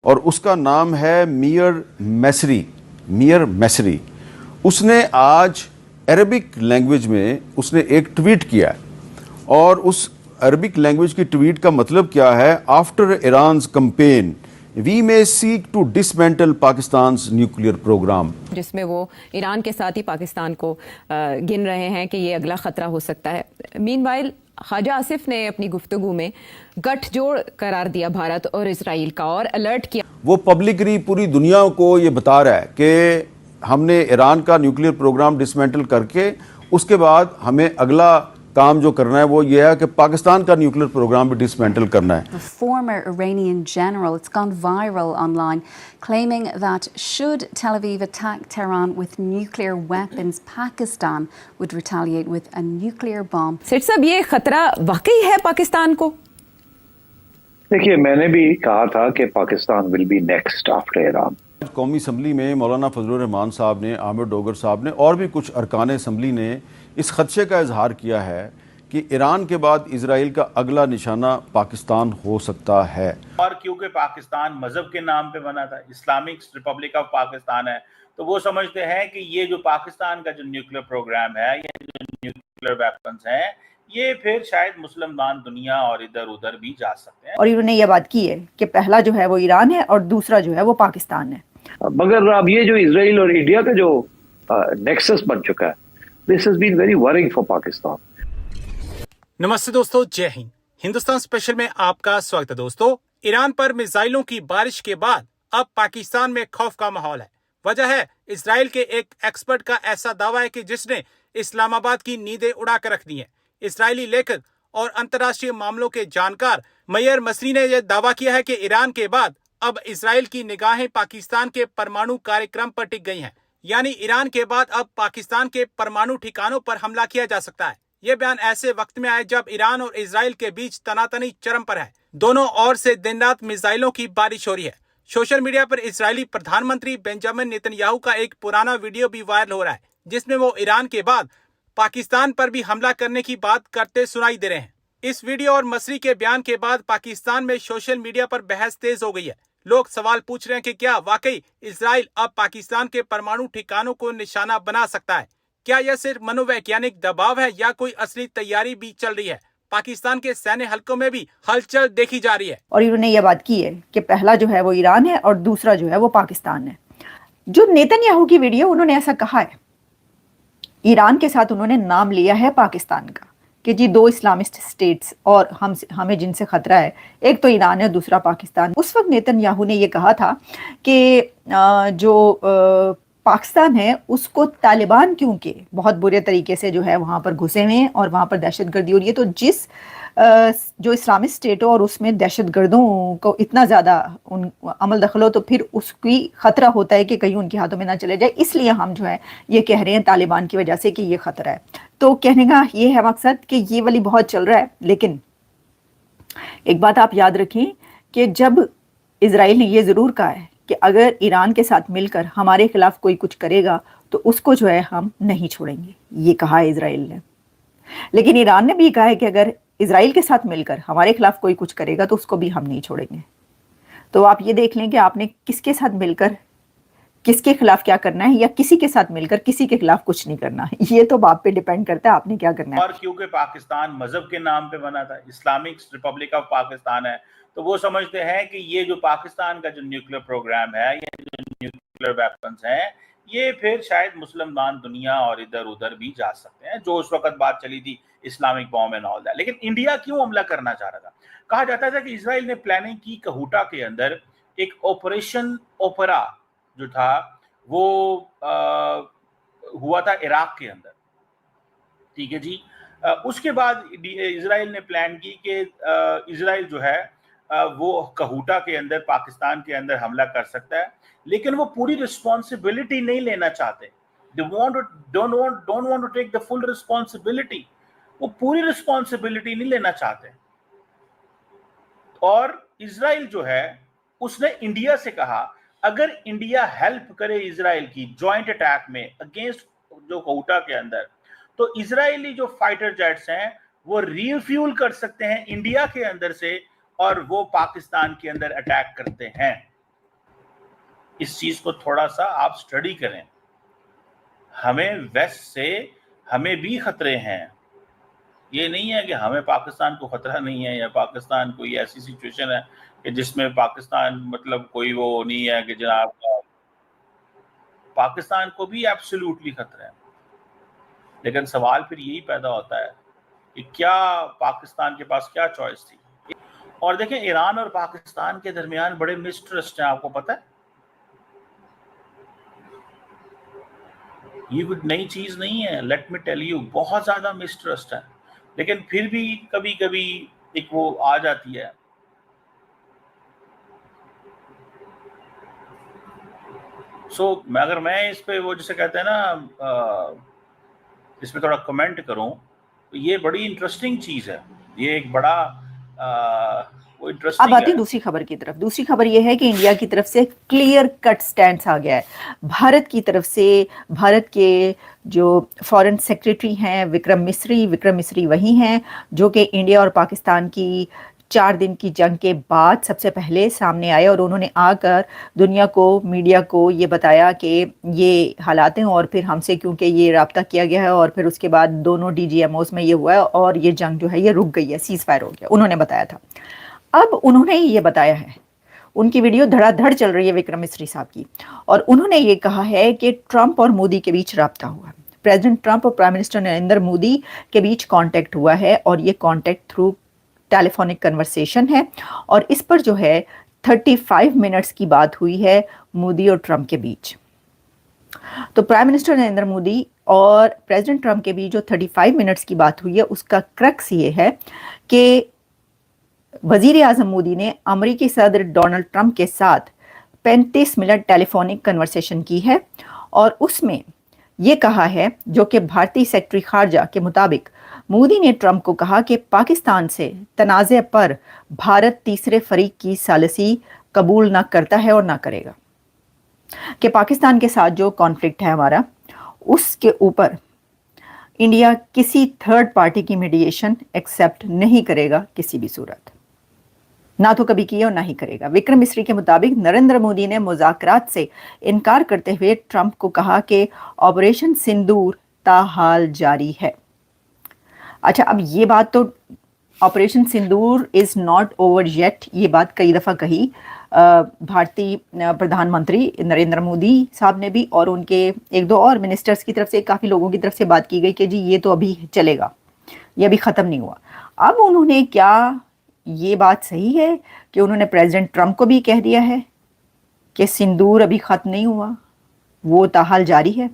और उसका नाम है मियर मैसरी। उसने आज अरबिक लैंग्वेज में उसने एक ट्वीट किया है, और उस अरबिक लैंग्वेज की ट्वीट का मतलब क्या है? After Iran's campaign we may seek to dismantle Pakistan's nuclear programme, जिसमें वो ईरान के साथ ही पाकिस्तान को गिन रहे हैं कि ये अगला खतरा हो सकता है। मीनवाइल ख्वाजा आसिफ ने अपनी गुफ्तगू में गठजोड़ करार दिया भारत और इसराइल का और अलर्ट किया। वो पब्लिकली पूरी दुनिया को ये बता रहा है कि हमने ईरान का न्यूक्लियर प्रोग्राम डिसमेंटल करके उसके बाद हमें अगला काम जो करना है वो ये है कि पाकिस्तान का न्यूक्लियर प्रोग्राम भी डिसमेंटल करना है। A former Iranian general, it's gone viral online, claiming that should Tel Aviv attack Tehran with nuclear weapons, Pakistan would retaliate with a nuclear bomb. सेठ साहब, ये खतरा वाकई है पाकिस्तान को? देखिए, मैंने भी कहा था कि Pakistan will be next after Iran. कौमी असम्बली में मौलाना फजलुर रहमान साहब ने, आमिर डोगर साहब ने और भी कुछ अरकान असम्बली ने इस खदशे का इजहार किया है कि ईरान के बाद इजराइल का अगला निशाना पाकिस्तान हो सकता है। और क्योंकि पाकिस्तान मजहब के नाम पे बना था, इस्लामिक रिपब्लिक ऑफ पाकिस्तान है, तो वो समझते हैं कि ये जो पाकिस्तान का जो न्यूक्लियर प्रोग्राम है, ये जो न्यूक्लियर वेपन्स हैं, ये फिर शायद मुसलमान दुनिया और इधर उधर भी जा सकते हैं। और इन्होंने ये बात की है कि पहला जो है वो ईरान है और दूसरा जो है वो पाकिस्तान है। मगर अब ये जो इजराइल और इंडिया का जो नेक्सस बन चुका है, this has been very worrying for Pakistan. नमस्ते दोस्तों, जय हिंद। हिंदुस्तान स्पेशल में आपका स्वागत है। दोस्तों, ईरान पर मिसाइलों की बारिश के बाद अब पाकिस्तान में खौफ का माहौल है। वजह है इजराइल के एक एक्सपर्ट का ऐसा दावा है कि जिसने इस्लामाबाद की नींदें उड़ा कर रख दी हैं। इजरायली लेखक और अंतर्राष्ट्रीय मामलों के जानकार मियर मैसरी ने यह दावा किया है कि ईरान के बाद अब इजराइल की निगाहें पाकिस्तान के परमाणु कार्यक्रम पर टिक गई हैं। यानी ईरान के बाद अब पाकिस्तान के परमाणु ठिकानों पर हमला किया जा सकता है। यह बयान ऐसे वक्त में आए जब ईरान और इजराइल के बीच तनातनी चरम पर है। दोनों ओर से दिन रात मिसाइलों की बारिश हो रही है। सोशल मीडिया पर इजरायली प्रधानमंत्री बेंजामिन नेतन्याहू का एक पुराना वीडियो भी वायरल हो रहा है, जिसमें वो ईरान के बाद पाकिस्तान पर भी हमला करने की बात करते सुनाई दे रहे हैं। इस वीडियो और मैसरी के बयान के बाद पाकिस्तान में सोशल मीडिया पर बहस तेज हो गई है। लोग सवाल पूछ रहे हैं कि क्या वाकई इजराइल अब पाकिस्तान के परमाणु ठिकानों को निशाना बना सकता है? क्या यह सिर्फ मनोवैज्ञानिक दबाव है या कोई असली तैयारी भी चल रही है? पाकिस्तान के सैन्य हलकों में भी हलचल देखी जा रही है। और इन्होंने ये बात की है कि पहला जो है वो ईरान है और दूसरा जो है वो पाकिस्तान है। जो नेतन्याहू की वीडियो, उन्होंने ऐसा कहा है, ईरान के साथ उन्होंने नाम लिया है पाकिस्तान का कि जी दो इस्लामिस्ट स्टेट्स और हमें जिनसे खतरा है, एक तो ईरान है, दूसरा पाकिस्तान। उस वक्त नेतन्याहू ने ये कहा था कि जो पाकिस्तान है उसको तालिबान क्योंकि बहुत बुरे तरीके से जो है वहाँ पर घुसे हुए हैं और वहाँ पर दहशतगर्दी हो रही है, तो जिस जो इस्लामिक स्टेट हो और उसमें दहशतगर्दों को इतना ज़्यादा उन अमल दखल हो, तो फिर उसकी ख़तरा होता है कि कहीं उनके हाथों में ना चले जाए। इसलिए हम जो है ये कह रहे हैं तालिबान की वजह से कि ये ख़तरा है। तो कहने का ये है मकसद कि ये वाली बहुत चल रहा है। लेकिन एक बात आप याद रखें कि जब इजराइल ने ये ज़रूर कहा है कि अगर ईरान के साथ मिलकर हमारे खिलाफ कोई कुछ करेगा तो उसको जो है हम नहीं छोड़ेंगे, ये कहा है इजराइल ने। लेकिन ईरान ने भी कहा है कि अगर इजराइल के साथ मिलकर हमारे खिलाफ कोई कुछ करेगा तो उसको भी हम नहीं छोड़ेंगे। तो आप ये देख लें कि आपने किसके साथ मिलकर किसके खिलाफ क्या करना है, या किसी के साथ मिलकर किसी के खिलाफ कुछ नहीं करना है। ये तो बाप पे डिपेंड करता है आपने क्या करना है। और क्योंकि पाकिस्तान मजहब के नाम पे बना था, इस्लामिक रिपब्लिक ऑफ पाकिस्तान है, तो वो समझते हैं कि ये जो पाकिस्तान का जो न्यूक्लियर प्रोग्राम है, ये जो न्यूक्लियर वेपन्स हैं, ये फिर शायद मुसलमान दुनिया और इधर उधर भी जा सकते हैं। जो उस वक्त बात चली थी Islamic bomb and all that. लेकिन इंडिया क्यों हमला करना चाह रहा था? कहा जाता था कि इजराइल ने प्लानिंग की कहूटा के अंदर एक ऑपरेशन ओपेरा जो था वो हुआ था इराक के अंदर, ठीक है जी। उसके बाद इजराइल ने प्लान की कि इजराइल जो है वो कहूटा के अंदर पाकिस्तान के अंदर हमला कर सकता है, लेकिन वो पूरी रिस्पॉन्सिबिलिटी नहीं लेना चाहते। don't want to take the full responsibility। वो पूरी रिस्पॉन्सिबिलिटी नहीं लेना चाहते। और इजराइल जो है उसने इंडिया से कहा अगर इंडिया हेल्प करे इजराइल की जॉइंट अटैक में अगेंस्ट जो कहूटा के अंदर, तो इजरायली जो फाइटर जेट्स हैं वो रिफ्यूल कर सकते हैं इंडिया के अंदर से और वो पाकिस्तान के अंदर अटैक करते हैं। इस चीज को थोड़ा सा आप स्टडी करें। हमें वेस्ट से हमें भी खतरे हैं, ये नहीं है कि हमें पाकिस्तान को खतरा नहीं है या पाकिस्तान कोई ऐसी सिचुएशन है कि जिसमें पाकिस्तान मतलब कोई वो नहीं है कि जनाब, पाकिस्तान को भी एब्सोल्युटली खतरा है। लेकिन सवाल फिर यही पैदा होता है कि क्या पाकिस्तान के पास क्या चॉइस थी। और देखें, ईरान और पाकिस्तान के दरमियान बड़े मिसट्रस्ट हैं, आपको पता है, ये कोई नई चीज नहीं है। लेट मी टेल यू, बहुत ज्यादा मिसट्रस्ट है, लेकिन फिर भी कभी कभी एक वो आ जाती है। अगर मैं इस पे वो जिसे कहते हैं ना, इस पे थोड़ा कमेंट करूं, तो ये बड़ी इंटरेस्टिंग चीज है, ये एक बड़ा वो अब इंटरेस्टिंग आती है। दूसरी खबर की तरफ। दूसरी खबर यह है कि इंडिया की तरफ से क्लियर कट स्टैंड आ गया है। भारत की तरफ से, भारत के जो फॉरेन सेक्रेटरी हैं विक्रम मिस्री वही हैं जो कि इंडिया और पाकिस्तान की 4 दिन की जंग के बाद सबसे पहले सामने आए और उन्होंने आकर दुनिया को, मीडिया को ये बताया कि ये हालात हैं और फिर हमसे क्योंकि ये राब्ता किया गया है और फिर उसके बाद दोनों DGMOs में ये हुआ है और ये जंग जो है ये रुक गई है, सीज फायर हो गया, उन्होंने बताया था। अब उन्होंने ये बताया है, उनकी वीडियो धड़ाधड़ चल रही है विक्रम मिस्री साहब की, और उन्होंने ये कहा है कि ट्रंप और मोदी के बीच राब्ता हुआ, प्रेसिडेंट ट्रंप और प्राइम मिनिस्टर नरेंद्र मोदी के बीच कांटेक्ट हुआ है और ये कांटेक्ट थ्रू टेलीफोनिक कन्वर्सेशन है और इस पर जो है 35 मिनट्स की बात हुई है मोदी और ट्रंप के बीच। तो प्राइम मिनिस्टर नरेंद्र मोदी और प्रेसिडेंट ट्रंप के बीच जो 35 मिनट्स की बात हुई है उसका क्रक्स ये है कि वजीर आजम मोदी ने अमेरिकी सदर डोनाल्ड ट्रंप के साथ 35 मिनट टेलीफोनिक कन्वर्सेशन की है और उसमें यह कहा है, जो कि भारतीय सेक्रेटरी खारजा के मुताबिक मोदी ने ट्रंप को कहा कि पाकिस्तान से तनाज़े पर भारत तीसरे फरीक की सालिसी कबूल ना करता है और ना करेगा, कि पाकिस्तान के साथ जो कॉन्फ्लिक्ट है हमारा, उसके ऊपर इंडिया किसी थर्ड पार्टी की मीडिएशन एक्सेप्ट नहीं करेगा किसी भी सूरत, ना तो कभी किया और ना ही करेगा। विक्रम मिस्री के मुताबिक नरेंद्र मोदी ने मुज़ाकरात से इनकार करते हुए ट्रंप को कहा कि ऑपरेशन सिंदूर ताहाल जारी है। अच्छा, अब ये बात तो operation Sindoor is not over yet, ये बात कई दफ़ा कही भारतीय प्रधानमंत्री नरेंद्र मोदी साहब ने भी, और उनके एक दो और मिनिस्टर्स की तरफ से, काफ़ी लोगों की तरफ से बात की गई कि जी ये तो अभी चलेगा, ये अभी ख़त्म नहीं हुआ। अब उन्होंने क्या ये बात सही है कि उन्होंने प्रेसिडेंट ट्रंप को भी कह दिया है कि सिंदूर अभी ख़त्म नहीं हुआ, वो ताहाल जारी है?